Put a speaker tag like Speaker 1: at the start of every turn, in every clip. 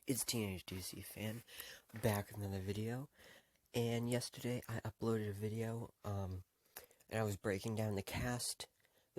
Speaker 1: It's Teenage DC Fan, back with another video. And yesterday I uploaded a video, and I was breaking down the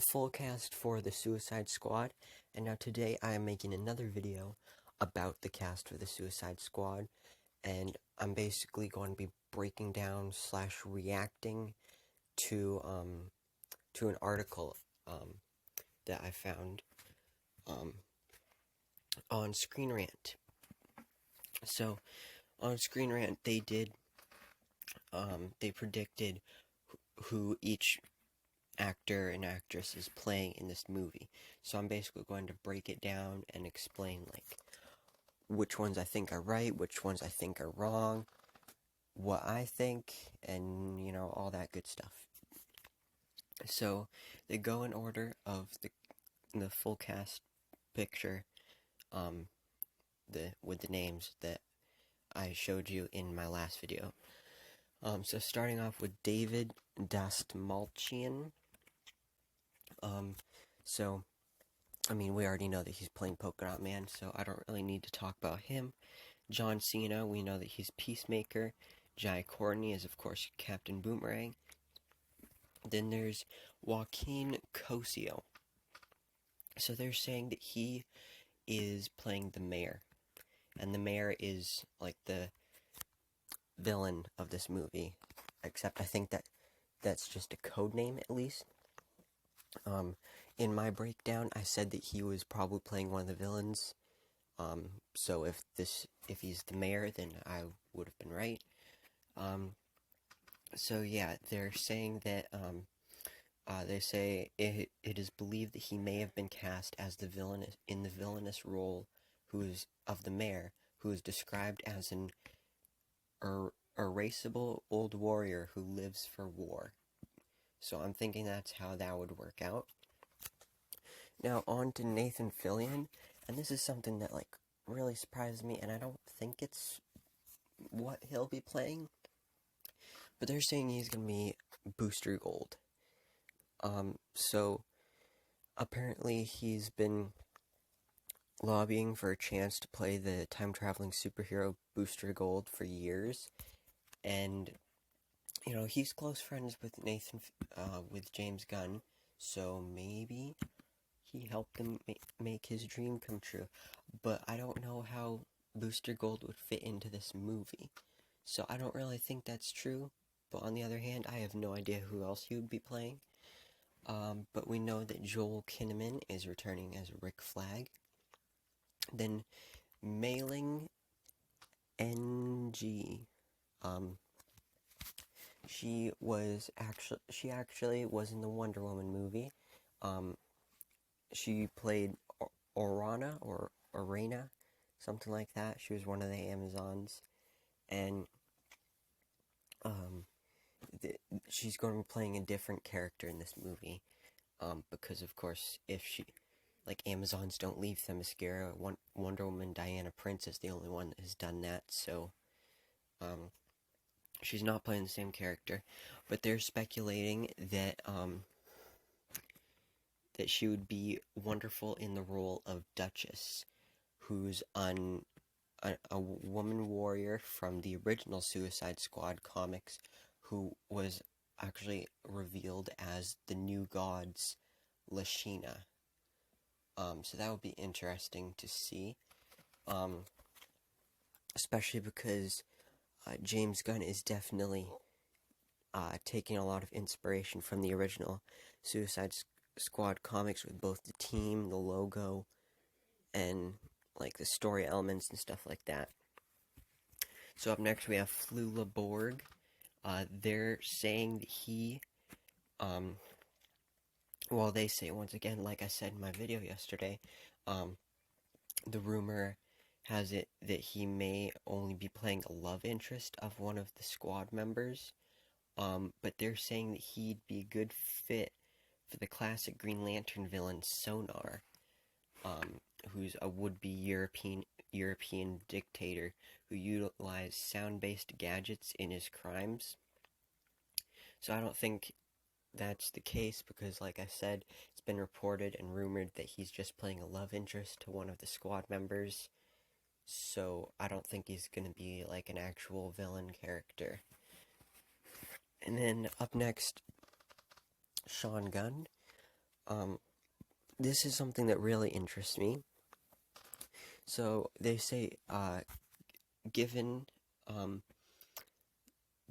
Speaker 1: full cast for the Suicide Squad. And now today I am making another video about the cast for the Suicide Squad. And I'm basically going to be breaking down / reacting to an article that I found on Screen Rant. So on Screen Rant they predicted who each actor and actress is playing in this movie. So I'm basically going to break it down and explain like which ones I think are right, which ones I think are wrong, what I think, and all that good stuff. So they go in order of the full cast picture, with the names that I showed you in my last video. So starting off with David Dastmalchian. We already know that he's playing Polka Dot Man, so I don't really need to talk about him. John Cena, we know that he's Peacemaker. Jai Courtney is, of course, Captain Boomerang. Then there's Joaquin Cosio. So they're saying that he is playing the mayor. And the mayor is, like, the villain of this movie. Except I think that's just a code name, at least. In my breakdown, I said that he was probably playing one of the villains. So if he's the mayor, then I would have been right. So yeah, they're saying that, they say it is believed that he may have been cast as the villainous role of the mayor, who is described as an erasable old warrior who lives for war. So I'm thinking that's how that would work out. Now on to Nathan Fillion, and this is something that really surprised me, and I don't think it's what he'll be playing. But they're saying he's gonna be Booster Gold. So apparently he's been lobbying for a chance to play the time-traveling superhero Booster Gold for years, and he's close friends with with James Gunn, so maybe he helped him make his dream come true. But I don't know how Booster Gold would fit into this movie, so I don't really think that's true. But on the other hand, I have no idea who else he would be playing. But we know that Joel Kinnaman is returning as Rick Flag. Then Mailing NG. She actually was in the Wonder Woman movie. She played Orana or Arena, something like that. She was one of the Amazons, and she's going to be playing a different character in this movie, because of course, if Amazons don't leave Themyscira, Wonder Woman Diana Prince is the only one that has done that, so she's not playing the same character. But they're speculating that that she would be wonderful in the role of Duchess, who's a woman warrior from the original Suicide Squad comics, who was actually revealed as the New Gods Lashina. So that would be interesting to see, especially because James Gunn is definitely taking a lot of inspiration from the original Suicide Squad comics, with both the team, the logo, and the story elements and stuff like that. So up next we have Flula Borg. They're saying that he, they say, once again, like I said in my video yesterday, the rumor has it that he may only be playing a love interest of one of the squad members, but they're saying that he'd be a good fit for the classic Green Lantern villain Sonar, who's a would-be European dictator who utilized sound-based gadgets in his crimes. So I don't think that's the case, because like I said, it's been reported and rumored that he's just playing a love interest to one of the squad members, so I don't think he's gonna be like an actual villain character. And then up next, Sean Gunn. This is something that really interests me. So they say, given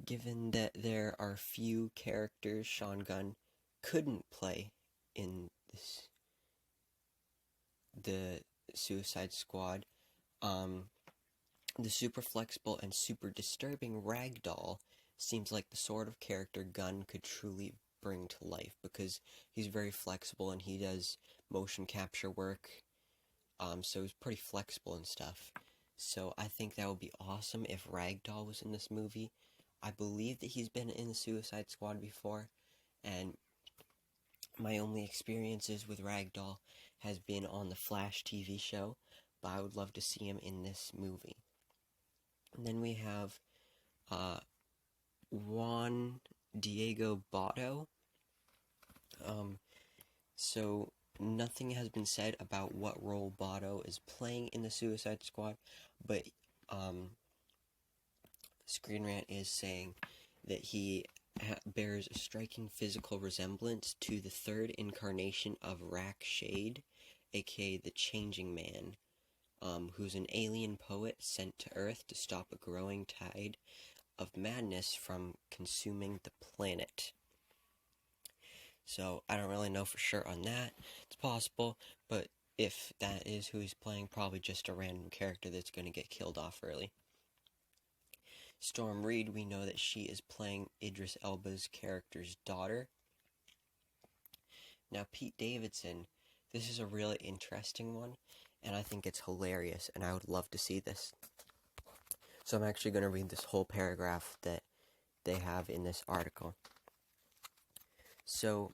Speaker 1: given that there are few characters Sean Gunn couldn't play in the Suicide Squad, the super flexible and super disturbing Ragdoll seems like the sort of character Gunn could truly bring to life, because he's very flexible and he does motion capture work, so he's pretty flexible and stuff. So I think that would be awesome if Ragdoll was in this movie. I believe that he's been in the Suicide Squad before, and my only experiences with Ragdoll has been on the Flash TV show, but I would love to see him in this movie. And then we have Juan Diego Vato. So nothing has been said about what role Vato is playing in the Suicide Squad, but Screen Rant is saying that he bears a striking physical resemblance to the third incarnation of Rack Shade, aka the Changing Man, who's an alien poet sent to Earth to stop a growing tide of madness from consuming the planet. So I don't really know for sure on that. It's possible, but if that is who he's playing, probably just a random character that's going to get killed off early. Storm Reed, we know that she is playing Idris Elba's character's daughter. Now, Pete Davidson, this is a really interesting one, and I think it's hilarious, and I would love to see this. So I'm actually going to read this whole paragraph that they have in this article. So,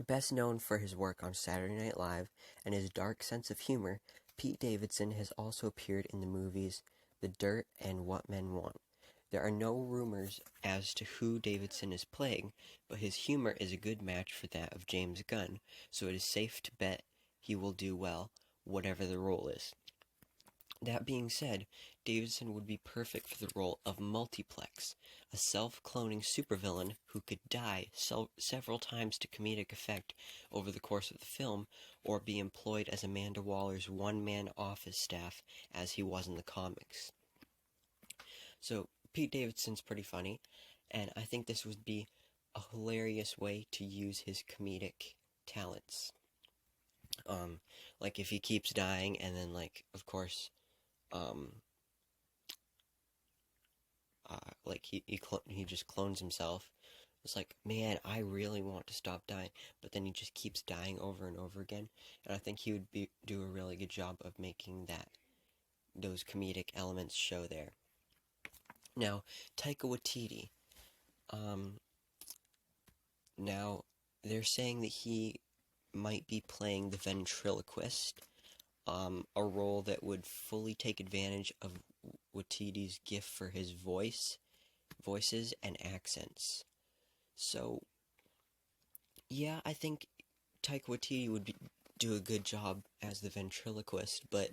Speaker 1: best known for his work on Saturday Night Live and his dark sense of humor, Pete Davidson has also appeared in the movies The Dirt and What Men Want. There are no rumors as to who Davidson is playing, but his humor is a good match for that of James Gunn, so it is safe to bet he will do well, whatever the role is. That being said, Davidson would be perfect for the role of Multiplex, a self-cloning supervillain who could die several times to comedic effect over the course of the film, or be employed as Amanda Waller's one-man office staff as he was in the comics. So, Pete Davidson's pretty funny, and I think this would be a hilarious way to use his comedic talents. Like if he keeps dying, and then, like, of course, like he just clones himself. It's like, man, I really want to stop dying, but then he just keeps dying over and over again. And I think he would do a really good job of making those comedic elements show there. Now, Taika Waititi. Now, they're saying that he might be playing the ventriloquist, a role that would fully take advantage of Waititi's gift for his voices, and accents. So, yeah, I think Taika Waititi would do a good job as the ventriloquist, but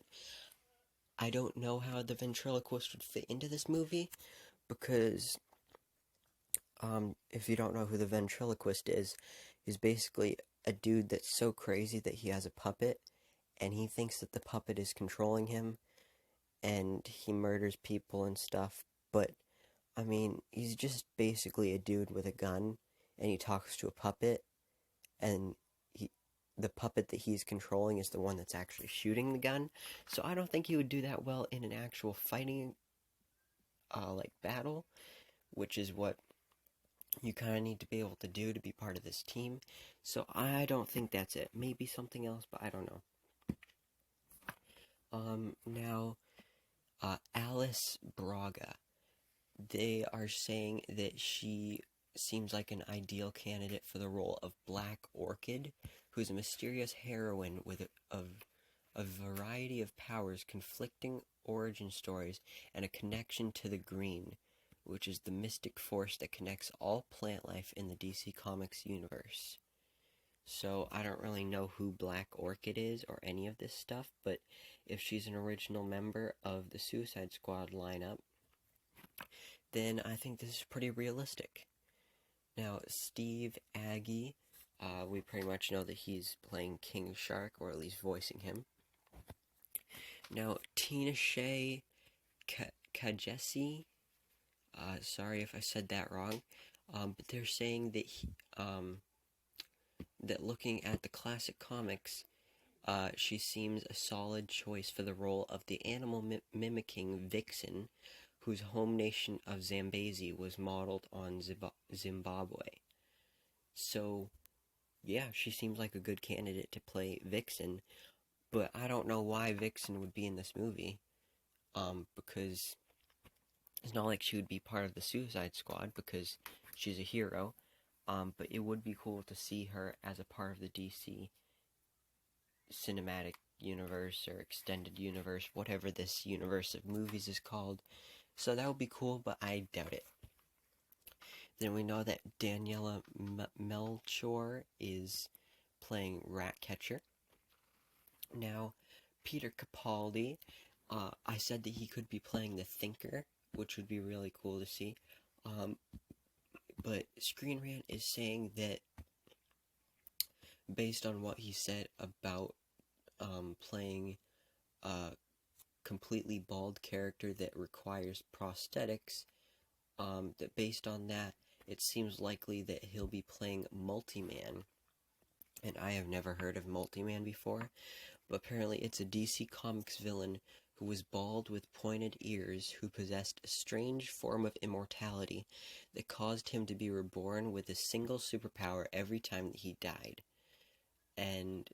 Speaker 1: I don't know how the ventriloquist would fit into this movie, because if you don't know who the ventriloquist is, he's basically a dude that's so crazy that he has a puppet, and he thinks that the puppet is controlling him, and he murders people and stuff, but, I mean, he's just basically a dude with a gun, and he talks to a puppet, and the puppet that he's controlling is the one that's actually shooting the gun, so I don't think he would do that well in an actual fighting, battle, which is what you kind of need to be able to do to be part of this team. So I don't think that's it. Maybe something else, but I don't know. Now, Alice Braga. They are saying that she seems like an ideal candidate for the role of Black Orchid, who's a mysterious heroine with a variety of powers, conflicting origin stories, and a connection to the Green, which is the mystic force that connects all plant life in the DC Comics universe. So I don't really know who Black Orchid is or any of this stuff, but if she's an original member of the Suicide Squad lineup, then I think this is pretty realistic. Now, Steve Agee, we pretty much know that he's playing King Shark, or at least voicing him. Now, Tinashe Kajesi, sorry if I said that wrong, but they're saying that that looking at the classic comics, she seems a solid choice for the role of the animal mimicking Vixen, whose home nation of Zambezi was modeled on Zimbabwe. So, yeah, she seems like a good candidate to play Vixen, but I don't know why Vixen would be in this movie, because it's not like she would be part of the Suicide Squad, because she's a hero, but it would be cool to see her as a part of the DC cinematic universe or extended universe, whatever this universe of movies is called. So that would be cool, but I doubt it. Then we know that Daniela Melchior is playing Ratcatcher. Now, Peter Capaldi, I said that he could be playing the Thinker, which would be really cool to see. But Screen Rant is saying that based on what he said about playing a completely bald character that requires prosthetics, that based on that, it seems likely that he'll be playing Multiman. And I have never heard of Multiman before, but apparently it's a DC Comics villain who was bald with pointed ears, who possessed a strange form of immortality that caused him to be reborn with a single superpower every time that he died. And,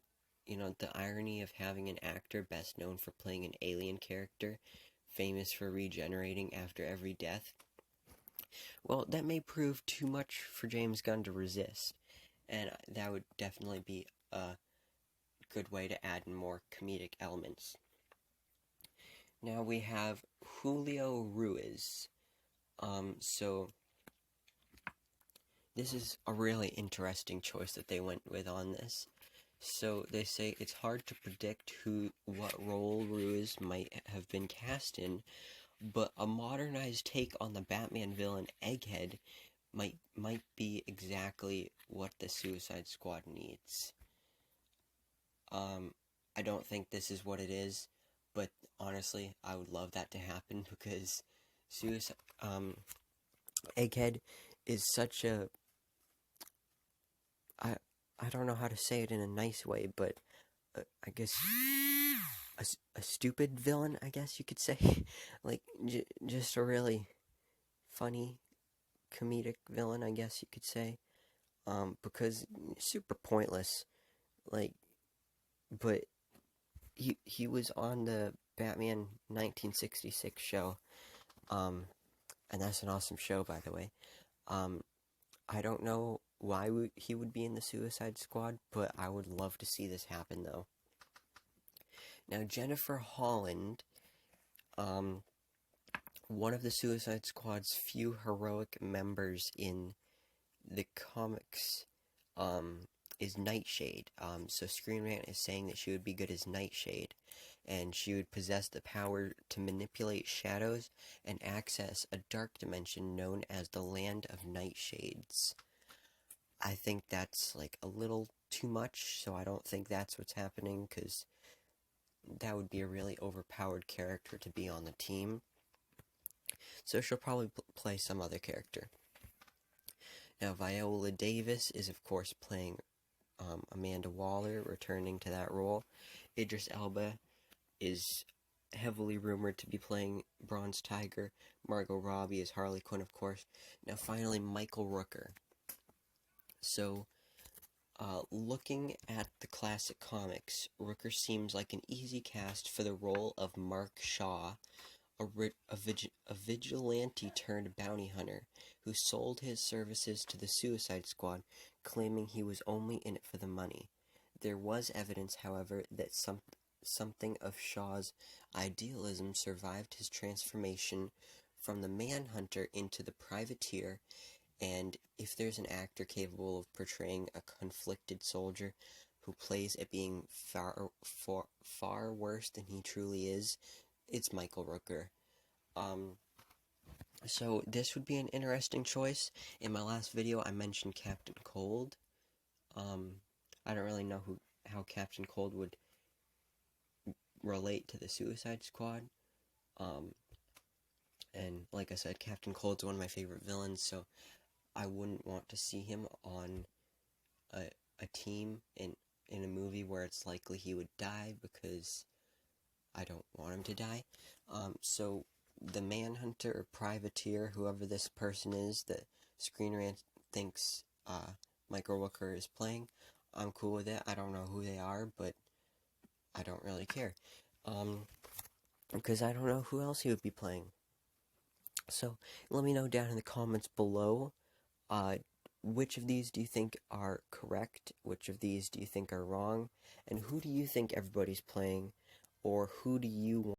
Speaker 1: you know, the irony of having an actor best known for playing an alien character, famous for regenerating after every death, well, that may prove too much for James Gunn to resist, and that would definitely be a good way to add in more comedic elements. Now we have Julio Ruiz. So this is a really interesting choice that they went with on this. So they say it's hard to predict what role Ruiz might have been cast in, but a modernized take on the Batman villain Egghead might be exactly what the Suicide Squad needs. I don't think this is what it is, but honestly, I would love that to happen because Egghead is such a I don't know how to say it in a nice way, but I guess a stupid villain, I guess you could say. Like, just a really funny, comedic villain, I guess you could say. Because super pointless. Like, but he was on the Batman 1966 show. And that's an awesome show, by the way. I don't know why he would be in the Suicide Squad, but I would love to see this happen, though. Now, Jennifer Holland, one of the Suicide Squad's few heroic members in the comics, is Nightshade. So Screen Rant is saying that she would be good as Nightshade, and she would possess the power to manipulate shadows and access a dark dimension known as the Land of Nightshades. I think that's like a little too much, so I don't think that's what's happening, because that would be a really overpowered character to be on the team. So she'll probably play some other character. Now, Viola Davis is, of course, playing Amanda Waller, returning to that role. Idris Elba is heavily rumored to be playing Bronze Tiger. Margot Robbie is Harley Quinn, of course. Now, finally, Michael Rooker. So, looking at the classic comics, Rooker seems like an easy cast for the role of Mark Shaw, a vigilante turned bounty hunter who sold his services to the Suicide Squad, claiming he was only in it for the money. There was evidence, however, that something of Shaw's idealism survived his transformation from the manhunter into the privateer, and if there's an actor capable of portraying a conflicted soldier who plays at being far worse than he truly is, it's Michael Rooker. So this would be an interesting choice. In my last video, I mentioned Captain Cold. I don't really know how Captain Cold would relate to the Suicide Squad. And like I said, Captain Cold's one of my favorite villains, so I wouldn't want to see him on a team in a movie where it's likely he would die, because I don't want him to die. So the Manhunter or Privateer, whoever this person is that Screen Rant thinks Michael Rooker is playing, I'm cool with it. I don't know who they are, but I don't really care. Because I don't know who else he would be playing. So let me know down in the comments below, which of these do you think are correct? Which of these do you think are wrong? And who do you think everybody's playing? Or who do you want